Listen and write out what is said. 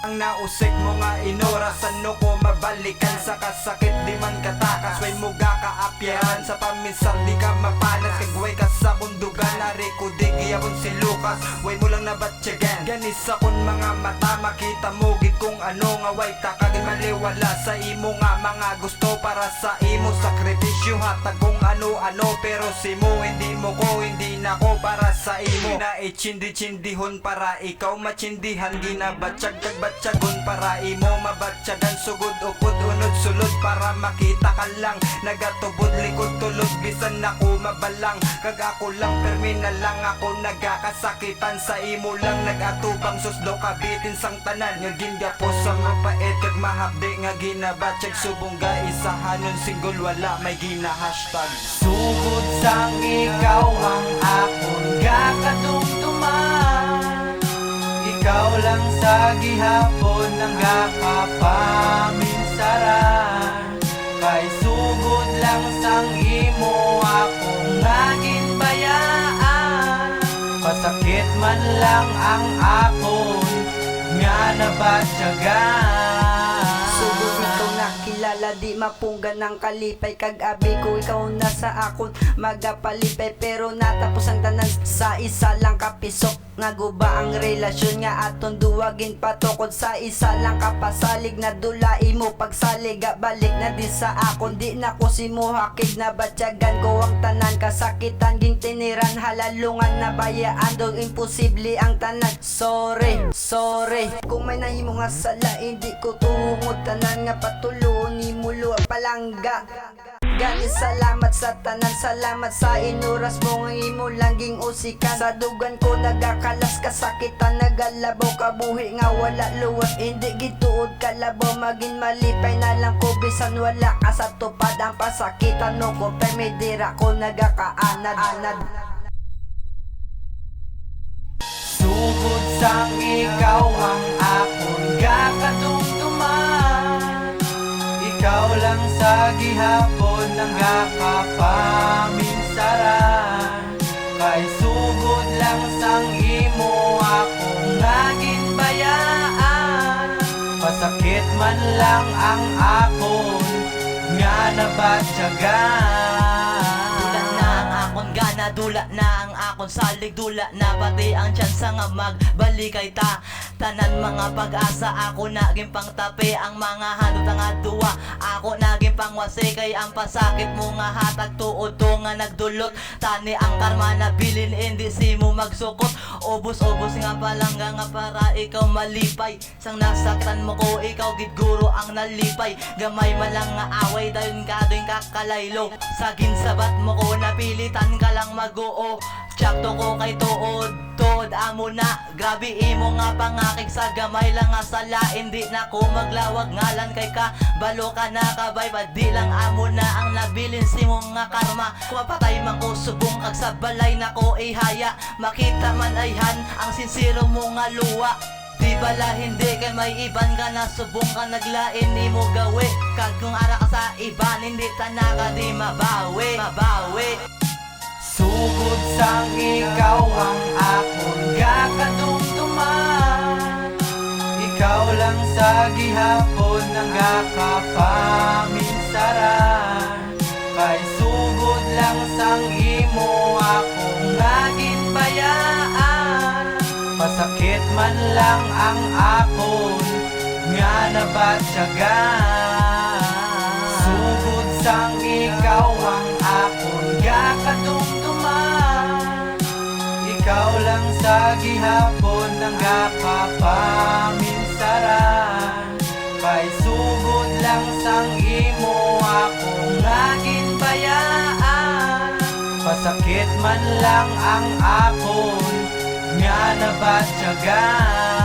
Ang nausik mo nga inorasan no ko mabalikan sa kasakit di man katakas. Way mo kaapyaran sa paminsar di ka mapanas. Kagway ka sa kundugan nari ko di giyabon si Lucas. Way mo lang nabatyagan ganis akon mga mata. Makita mo gid kung ano nga way takagin maliwala sa imo nga mga gusto para sa imo. Sakripisyo hatag kung ano-ano pero si mo hindi mo ko hindi na ko para sa imo. Na ichindi-chindihon para ikaw machindihan. Ginabatsyag batyagon para imo mabatyagan. Sugod upod unod sulod para makita ka lang. Nagatubod likod tulod bisan ako mabalang. Kag ako lang permi na lang ako nagakasakitan. Sa imo lang nagatubang susdo kabitin sang tanan. Nga gingapo sa mapait kag mahapdi nga ginabatsyag. Subong ga isahanon single wala may gina-hashtag. Sugod sang ikaw ang akon gakadumduman. Ikaw lang sa gihapon ang gakapaminsaran. Kay sugod lang sang imo akong naginbayaan. Pasakit man lang ang akon nga nabatyagan. Sugod ikaw nakilala di mapunggan ng kalipay. Kag abi ko ikaw na sa akon magapalipay. Pero natapos ang tanan sa isa lang kapisok. Naguba ang relasyon nga aton duwagin patukod sa isa lang kapasalig. Na dulai mo pagsalig balik na di sa akon. Di na ko si mo hakig na batyagan ko ang tanan. Kasakitan ging tiniran halalungan na bayaan. Dog imposible ang tanan. Sorry kung may nahimo nga sala hindi ko tungod tanan nga patuloy ni mulo palangga. Gani salamat sa tanan, salamat sa inuras mo nga imo langging usikan. Sa dugan ko nagakalas kasakitan, nagalabaw kabuhi nga wala luwas. Hindi gituod kalabaw maging malipay na lang ko bisan wala ka sa tupad. Ang pasakitan no ko permidira ko nagakaanad-anad. Sugod sang ikaw ang akon gakadumduman. Ikaw lang sa gihapon ang gakapaminsaran. Kay sugod lang sang imo akong naginbayaan. Pasakit man lang ang akon nga nabatyagan. Dula na ang akon gana, dula na ang akon salig. Dula na pati ang tsansa nga magbalik kay ta. Tanan mga pag-asa ako naging pangtapi. Ang mga handot nga duwa ako naging pangwasi. Kay ang pasakit mo nga hatag tuod to nga nagdulot. Tani ang karma na bilin hindi si mo magsukot. Ubos-ubos nga palangga nga para ikaw malipay. Sang nasaktan mo ko ikaw gidguro ang nalipay. Gamay malang nga away dayon ka doon kakalaylo. Sa ginsabat mo ko napilitan ka lang mag-oo. Tsakto ko kay tuod amo na. Grabe imo nga pangakig sa gamay lang nga sala. Hindi na ko maglawag ngalan kay ka balo ka na kabay. Di lang amo na ang nabilin si mo nga karma. Kumapatay man ko subong ag sa balay na ko ihaya. Makita man ayhan ang sinsiro mo nga luwa. Di bala hindi kay may iban ka na subong ka naglain ni mo gawi. Kag kung ara ka sa iban hindi tanaka di mabawi. Sugod sang ikaw ang akon gakadumduman. Ikaw lang sa gihapon ang gakapaminsaran. Kay sugod lang sang imo akong naginbayaan. Pasakit man lang ang akon nga nabatyagan. Sugod sang ikaw ang akon gakadumduman. Ikaw lang sa gihapon ang gakapaminsaran. Kay sugod lang sang imo akong naginbayaan. Pasakit man lang ang akon nga nabatyagan.